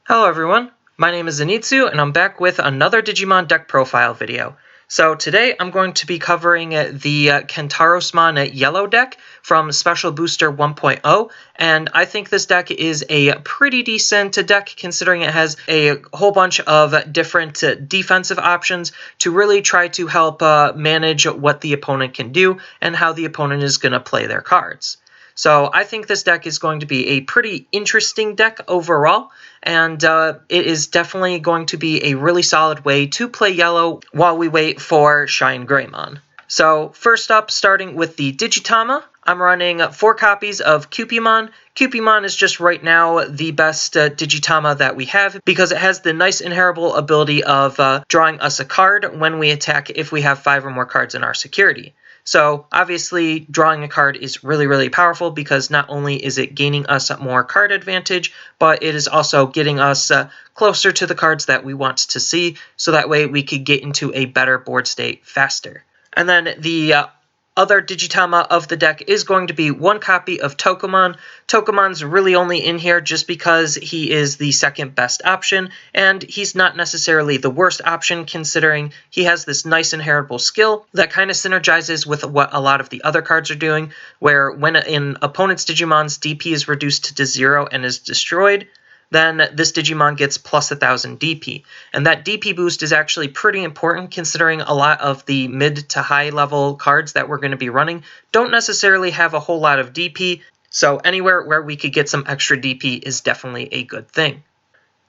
Hello everyone, my name is Zenitsu and I'm back with another Digimon deck profile video. So today I'm going to be covering the Kentarosmon yellow deck from Special Booster 1.0, and I think this deck is a pretty decent deck considering it has a whole bunch of different defensive options to really try to help manage what the opponent can do and how the opponent is going to play their cards. So I think this deck is going to be a pretty interesting deck overall, and it is definitely going to be a really solid way to play yellow while we wait for Shine Greymon. So first up, starting with the Digitama, I'm running 4 copies of Cupimon. Cupimon is just right now the best Digitama that we have because it has the nice inheritable ability of drawing us a card when we attack if we have 5 or more cards in our security. So obviously drawing a card is really powerful because not only is it gaining us more card advantage, but it is also getting us closer to the cards that we want to see, so that way we could get into a better board state faster. And then the other Digitama of the deck is going to be 1 copy of Tokomon. Tokomon's really only in here just because he is the second best option, and he's not necessarily the worst option considering he has this nice inheritable skill that kind of synergizes with what a lot of the other cards are doing, where when an opponent's Digimon's DP is reduced to 0 and is destroyed, then this Digimon gets plus 1000 DP. And that DP boost is actually pretty important considering a lot of the mid to high level cards that we're going to be running don't necessarily have a whole lot of DP, so anywhere where we could get some extra DP is definitely a good thing.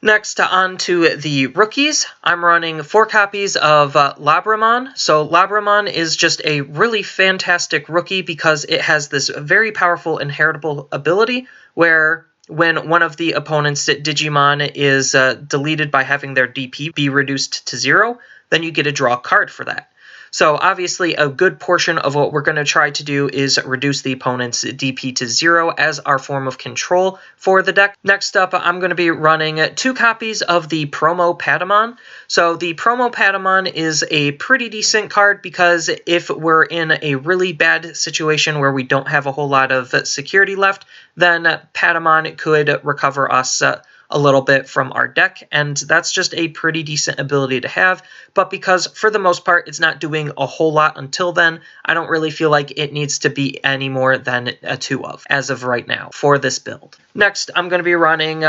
Next, on to the rookies. I'm running 4 copies of Labramon. So Labramon is just a really fantastic rookie because it has this very powerful inheritable ability where when one of the opponent's Digimon is deleted by having their DP be reduced to 0, then you get to draw a card for that. So obviously a good portion of what we're going to try to do is reduce the opponent's DP to 0 as our form of control for the deck. Next up, I'm going to be running 2 copies of the Promo Patamon. So the Promo Patamon is a pretty decent card because if we're in a really bad situation where we don't have a whole lot of security left, then Patamon could recover us a little bit from our deck, and that's just a pretty decent ability to have, but because for the most part it's not doing a whole lot until then, I don't really feel like it needs to be any more than a 2 of as of right now for this build. Next, I'm going to be running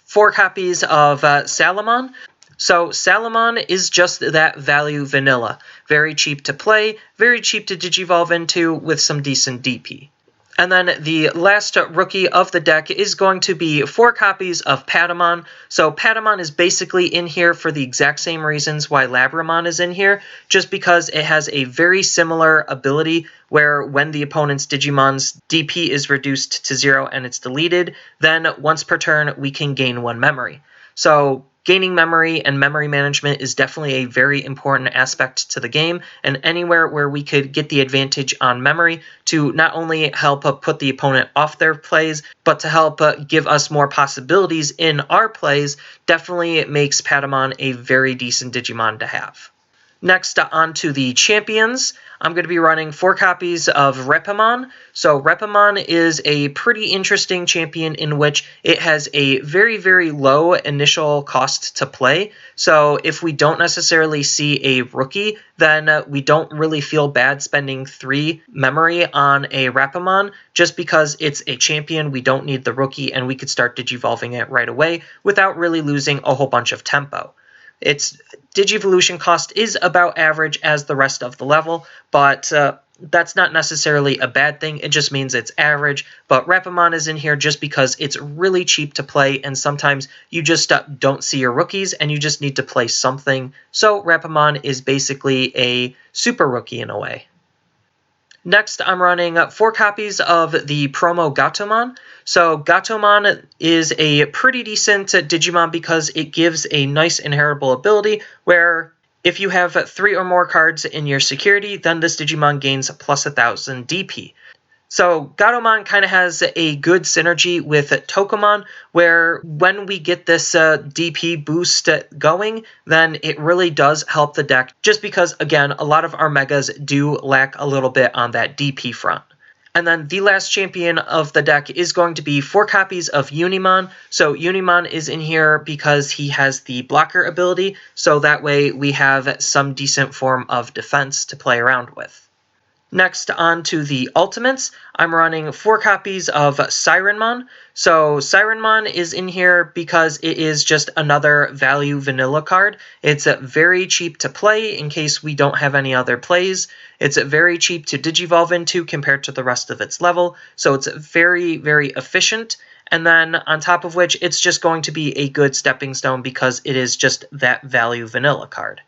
4 copies of Salamon. So Salamon is just that value vanilla. Very cheap to play, very cheap to digivolve into with some decent DP. And then the last rookie of the deck is going to be 4 copies of Padamon. So Padamon is basically in here for the exact same reasons why Labramon is in here, just because it has a very similar ability where when the opponent's Digimon's DP is reduced to 0 and it's deleted, then once per turn we can gain 1 memory. So gaining memory and memory management is definitely a very important aspect to the game, and anywhere where we could get the advantage on memory to not only help put the opponent off their plays, but to help give us more possibilities in our plays, definitely makes Patamon a very decent Digimon to have. Next, on to the champions. I'm going to be running 4 copies of Reppamon. So Reppamon is a pretty interesting champion in which it has a very low initial cost to play. So if we don't necessarily see a rookie, then we don't really feel bad spending 3 memory on a Reppamon just because it's a champion. We don't need the rookie and we could start digivolving it right away without really losing a whole bunch of tempo. Its Digivolution cost is about average as the rest of the level, but that's not necessarily a bad thing. It just means it's average, but Reppamon is in here just because it's really cheap to play, and sometimes you just don't see your rookies, and you just need to play something. So Reppamon is basically a super rookie in a way. Next, I'm running 4 copies of the Promo Gatomon. So Gatomon is a pretty decent Digimon because it gives a nice inheritable ability where if you have 3 or more cards in your security, then this Digimon gains plus 1000 DP. So Gatomon kind of has a good synergy with Tokomon, where when we get this DP boost going, then it really does help the deck, just because, again, a lot of our Megas do lack a little bit on that DP front. And then the last champion of the deck is going to be 4 copies of Unimon. So Unimon is in here because he has the blocker ability, so that way we have some decent form of defense to play around with. Next, on to the Ultimates. I'm running 4 copies of Sirenmon. So Sirenmon is in here because it is just another value vanilla card. It's very cheap to play in case we don't have any other plays. It's very cheap to digivolve into compared to the rest of its level, so it's very, very efficient. And then on top of which, it's just going to be a good stepping stone because it is just that value vanilla card.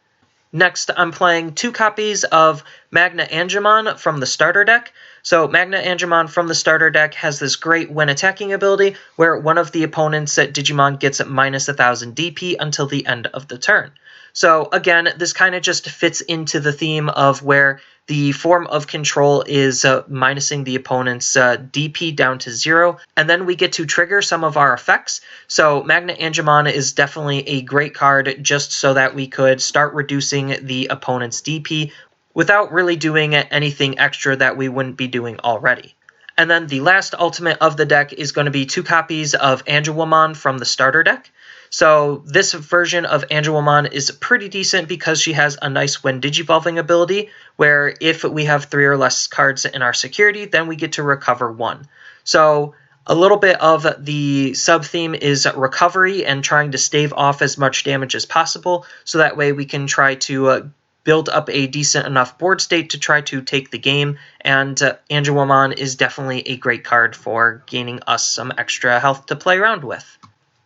Next, I'm playing 2 copies of Magna Engimon from the starter deck. So Magna Engimon from the starter deck has this great when attacking ability where one of the opponent's Digimon gets minus 1000 DP until the end of the turn. So again, this kind of just fits into the theme of where the form of control is minusing the opponent's DP down to 0, and then we get to trigger some of our effects. So Magna Engimon is definitely a great card just so that we could start reducing the opponent's DP without really doing anything extra that we wouldn't be doing already. And then the last ultimate of the deck is going to be 2 copies of Angelwomon from the starter deck. So this version of Angelwomon is pretty decent because she has a nice when digivolving ability, where if we have 3 or less cards in our security, then we get to recover 1. So a little bit of the sub-theme is recovery and trying to stave off as much damage as possible, so that way we can try to build up a decent enough board state to try to take the game, and Angelwomon is definitely a great card for gaining us some extra health to play around with.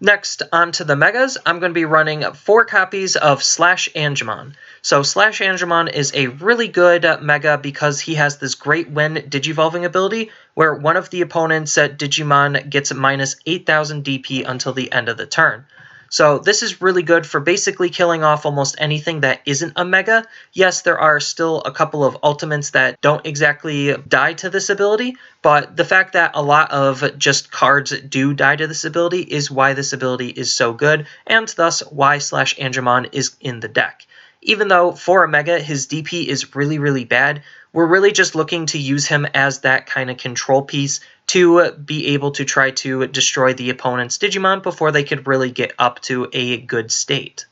Next, on to the Megas, I'm going to be running 4 copies of SlashAngemon. So SlashAngemon is a really good Mega because he has this great when digivolving ability where one of the opponent's Digimon gets minus 8000 DP until the end of the turn. So this is really good for basically killing off almost anything that isn't a Mega. Yes, there are still a couple of Ultimates that don't exactly die to this ability, but the fact that a lot of just cards do die to this ability is why this ability is so good, and thus why SlashAngemon is in the deck. Even though for a Mega his DP is really, really bad, we're really just looking to use him as that kind of control piece to be able to try to destroy the opponent's Digimon before they could really get up to a good state.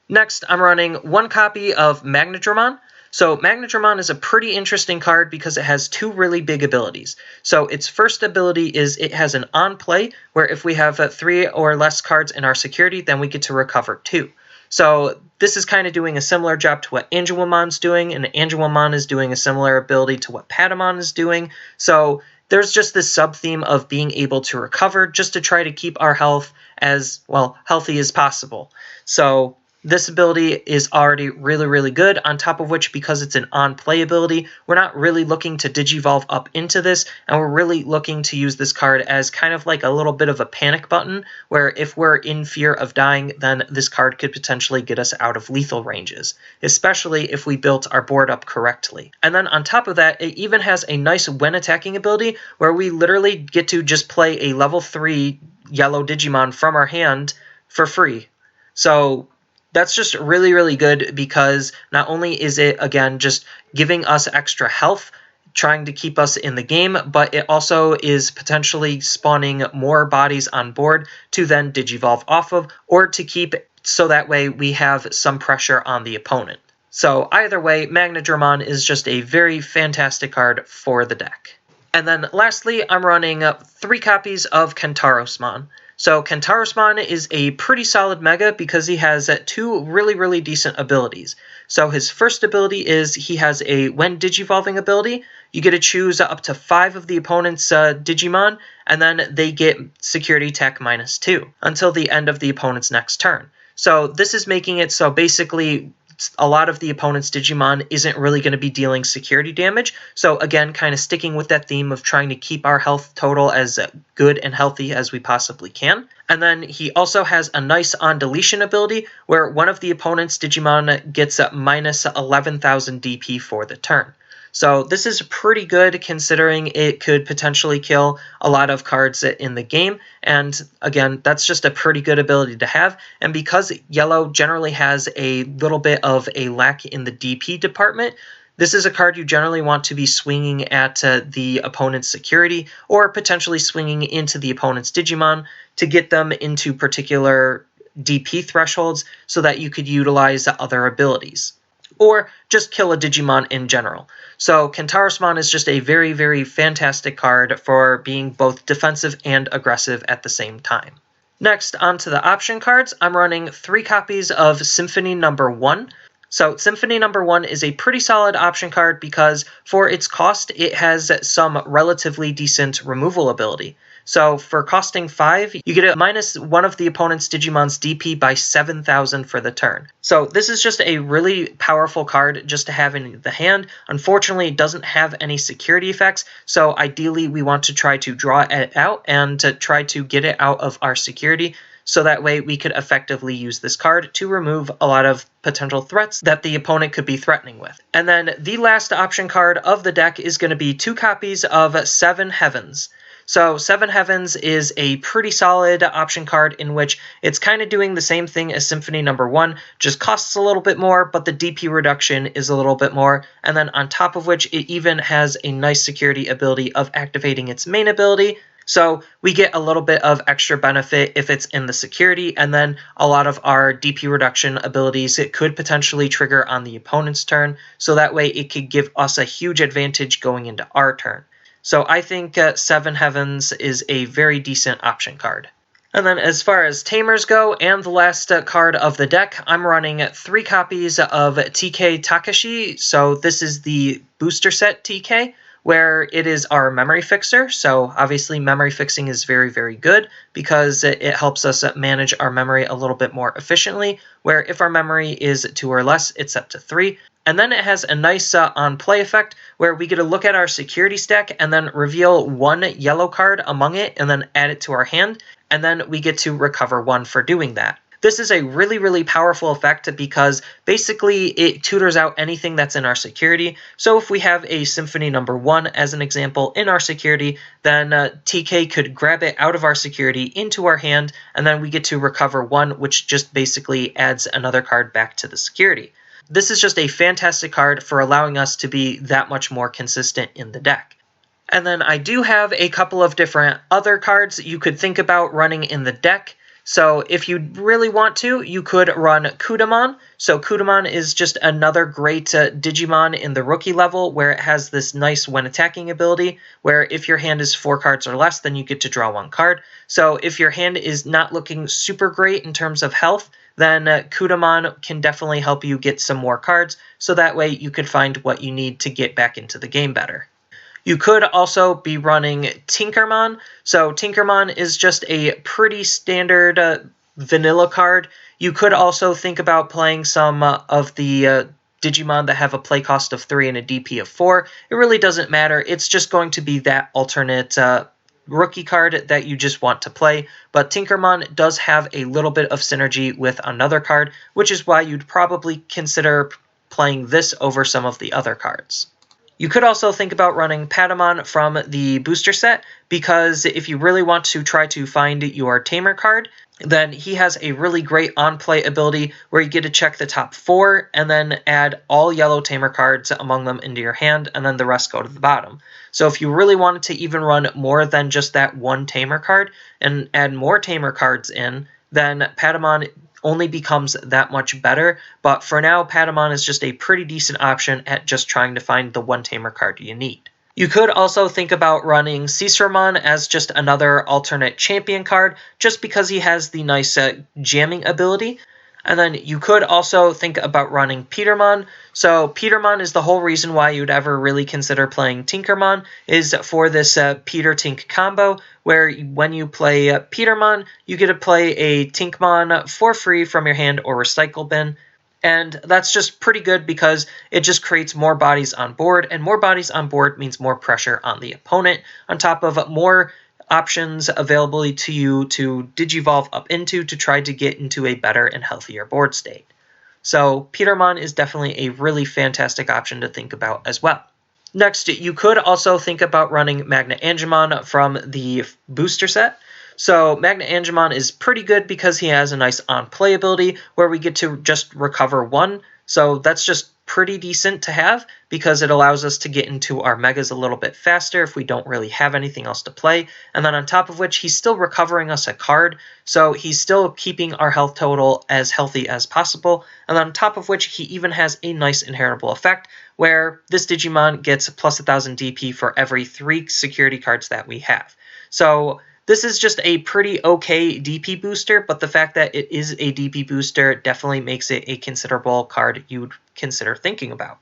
Next, I'm running 1 copy of Magnadramon. So Magnadramon is a pretty interesting card because it has 2 really big abilities. So its first ability is it has an on play, where if we have 3 or less cards in our security, then we get to recover 2. So this is kind of doing a similar job to what Angelwomon's doing, and Angelwomon is doing a similar ability to what Patamon is doing. So there's just this sub-theme of being able to recover just to try to keep our health as, well, healthy as possible. So this ability is already really, really good, on top of which, because it's an on-play ability, we're not really looking to digivolve up into this, and we're really looking to use this card as kind of like a little bit of a panic button, where if we're in fear of dying, then this card could potentially get us out of lethal ranges, especially if we built our board up correctly. And then on top of that, it even has a nice when attacking ability, where we literally get to just play a level 3 yellow Digimon from our hand for free. So that's just really, really good because not only is it, again, just giving us extra health, trying to keep us in the game, but it also is potentially spawning more bodies on board to then digivolve off of, or to keep so that way we have some pressure on the opponent. So either way, Magnadramon is just a very fantastic card for the deck. And then lastly, I'm running 3 copies of Kentarosmon. So Kentarosmon is a pretty solid Mega because he has 2 really, really decent abilities. So his first ability is he has a when digivolving ability. You get to choose up to 5 of the opponent's Digimon, and then they get security tech -2 until the end of the opponent's next turn. So this is making it so basically a lot of the opponent's Digimon isn't really going to be dealing security damage. So again, kind of sticking with that theme of trying to keep our health total as good and healthy as we possibly can. And then he also has a nice on deletion ability where one of the opponent's Digimon gets minus 11,000 DP for the turn. So this is pretty good considering it could potentially kill a lot of cards in the game, and again, that's just a pretty good ability to have, and because yellow generally has a little bit of a lack in the DP department, This is a card you generally want to be swinging at the opponent's security, or potentially swinging into the opponent's Digimon to get them into particular DP thresholds so that you could utilize other abilities, or just kill a Digimon in general. So Kentarosmon is just a very, very fantastic card for being both defensive and aggressive at the same time. Next, onto the option cards, I'm running 3 copies of Symphony number 1. So Symphony number 1 is a pretty solid option card because for its cost, it has some relatively decent removal ability. So for costing 5, you get a minus one of the opponent's Digimon's DP by 7,000 for the turn. So this is just a really powerful card just to have in the hand. Unfortunately, it doesn't have any security effects, so ideally we want to try to draw it out and to try to get it out of our security, so that way we could effectively use this card to remove a lot of potential threats that the opponent could be threatening with. And then the last option card of the deck is going to be 2 copies of 7 Heavens. So 7 Heavens is a pretty solid option card in which it's kind of doing the same thing as Symphony number 1, just costs a little bit more, but the DP reduction is a little bit more, and then on top of which it even has a nice security ability of activating its main ability. So we get a little bit of extra benefit if it's in the security, and then a lot of our DP reduction abilities it could potentially trigger on the opponent's turn, so that way it could give us a huge advantage going into our turn. So I think 7 Heavens is a very decent option card. And then as far as Tamers go, and the last card of the deck, I'm running 3 copies of TK Takaishi. So this is the booster set TK, where it is our memory fixer. So obviously memory fixing is very, very good because it helps us manage our memory a little bit more efficiently, where if our memory is 2 or less, it's set to 3. And then it has a nice on-play effect where we get to look at our security stack and then reveal 1 yellow card among it and then add it to our hand, and then we get to recover 1 for doing that. This is a really, really powerful effect because basically it tutors out anything that's in our security. So if we have a Symphony number 1 as an example in our security, then TK could grab it out of our security into our hand, and then we get to recover 1, which just basically adds another card back to the security. This is just a fantastic card for allowing us to be that much more consistent in the deck. And then I do have a couple of different other cards that you could think about running in the deck. So if you really want to, you could run Kudemon. So Kudemon is just another great Digimon in the rookie level where it has this nice when attacking ability where if your hand is 4 cards or less, then you get to draw 1 card. So if your hand is not looking super great in terms of health, then Kudemon can definitely help you get some more cards, so that way you could find what you need to get back into the game better. You could also be running Tinkerman. So Tinkerman is just a pretty standard vanilla card. You could also think about playing some of the Digimon that have a play cost of 3 and a DP of 4. It really doesn't matter. It's just going to be that alternate rookie card that you just want to play, but Tinkerman does have a little bit of synergy with another card, which is why you'd probably consider playing this over some of the other cards. You could also think about running Patamon from the booster set, because if you really want to try to find your Tamer card, then he has a really great on-play ability where you get to check the top 4 and then add all yellow Tamer cards among them into your hand, and then the rest go to the bottom. So if you really wanted to even run more than just that 1 Tamer card and add more Tamer cards in, then Padamon only becomes that much better. But for now, Padamon is just a pretty decent option at just trying to find the 1 Tamer card you need. You could also think about running Sirenmon as just another alternate champion card, just because he has the nice jamming ability. And then you could also think about running Petermon. So Petermon is the whole reason why you'd ever really consider playing Tinkermon, is for this Peter-Tink combo, where when you play Petermon, you get to play a Tinkmon for free from your hand or recycle bin. And that's just pretty good because it just creates more bodies on board, and more bodies on board means more pressure on the opponent, on top of more options available to you to digivolve up into to try to get into a better and healthier board state. So Petermon is definitely a really fantastic option to think about as well. Next, you could also think about running Magna Engimon from the booster set. So Magna Engimon is pretty good because he has a nice on-play ability where we get to just recover 1. So that's just pretty decent to have because it allows us to get into our megas a little bit faster if we don't really have anything else to play. And then on top of which, he's still recovering us a card, so he's still keeping our health total as healthy as possible. And then on top of which, he even has a nice inheritable effect where this Digimon gets plus 1000 DP for every 3 security cards that we have. So this is just a pretty okay DP booster, but the fact that it is a DP booster definitely makes it a considerable card you would consider thinking about.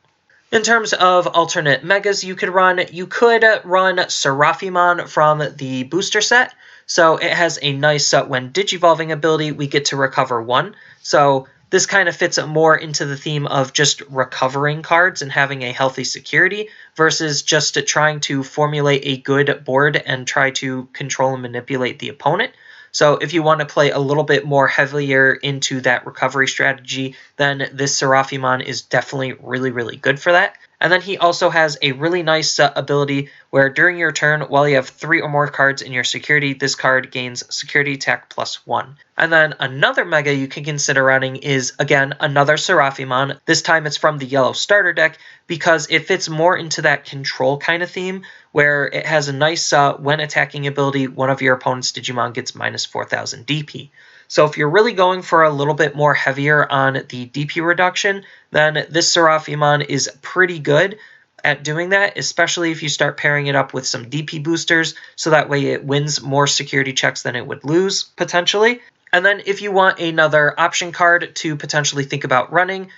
In terms of alternate megas you could run Seraphimon from the booster set. So it has a nice, when Digivolving ability, we get to recover 1. So this kind of fits more into the theme of just recovering cards and having a healthy security versus just trying to formulate a good board and try to control and manipulate the opponent. So if you want to play a little bit more heavier into that recovery strategy, then this Seraphimon is definitely really, really good for that. And then he also has a really nice ability where during your turn, while you have 3 or more cards in your security, this card gains security attack +1. And then another mega you can consider running is, again, another Seraphimon. This time it's from the yellow starter deck because it fits more into that control kind of theme where it has a nice, when attacking ability, one of your opponent's Digimon gets minus 4000 DP. So if you're really going for a little bit more heavier on the DP reduction, then this Seraphimon is pretty good at doing that, especially if you start pairing it up with some DP boosters, so that way it wins more security checks than it would lose, potentially. And then if you want another option card to potentially think about running,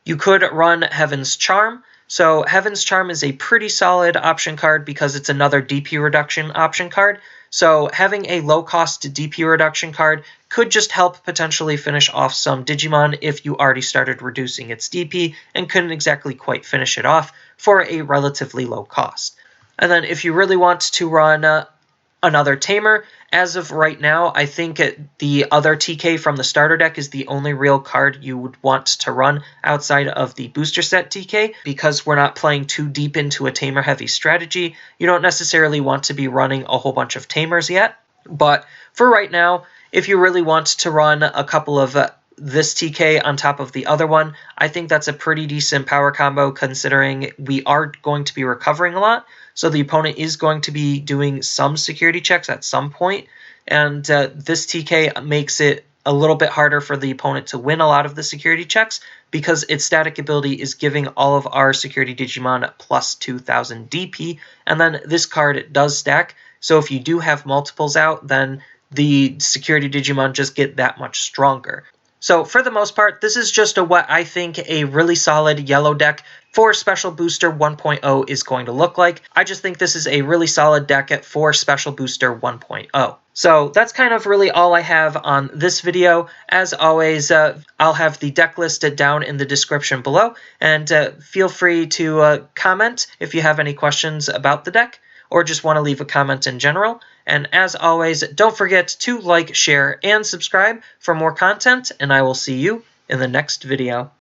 you could run Heaven's Charm. So Heaven's Charm is a pretty solid option card because it's another DP reduction option card. So having a low-cost DP reduction card could just help potentially finish off some Digimon if you already started reducing its DP and couldn't exactly quite finish it off for a relatively low cost. And then if you really want to run another Tamer, as of right now, I think the other TK from the starter deck is the only real card you would want to run outside of the booster set TK, because we're not playing too deep into a Tamer heavy strategy. You don't necessarily want to be running a whole bunch of Tamers yet, but for right now, if you really want to run a couple of this TK on top of the other one, I think that's a pretty decent power combo considering we are going to be recovering a lot. So the opponent is going to be doing some security checks at some point, and this TK makes it a little bit harder for the opponent to win a lot of the security checks because its static ability is giving all of our security Digimon plus 2000 DP, and then this card does stack, so if you do have multiples out, then the security Digimon just get that much stronger. So for the most part, this is just what I think a really solid yellow deck for Special Booster 1.0 is going to look like. I just think this is a really solid deck for Special Booster 1.0. So that's kind of really all I have on this video. As always, I'll have the deck listed down in the description below, and feel free to comment if you have any questions about the deck, or just want to leave a comment in general. And as always, don't forget to like, share, and subscribe for more content, and I will see you in the next video.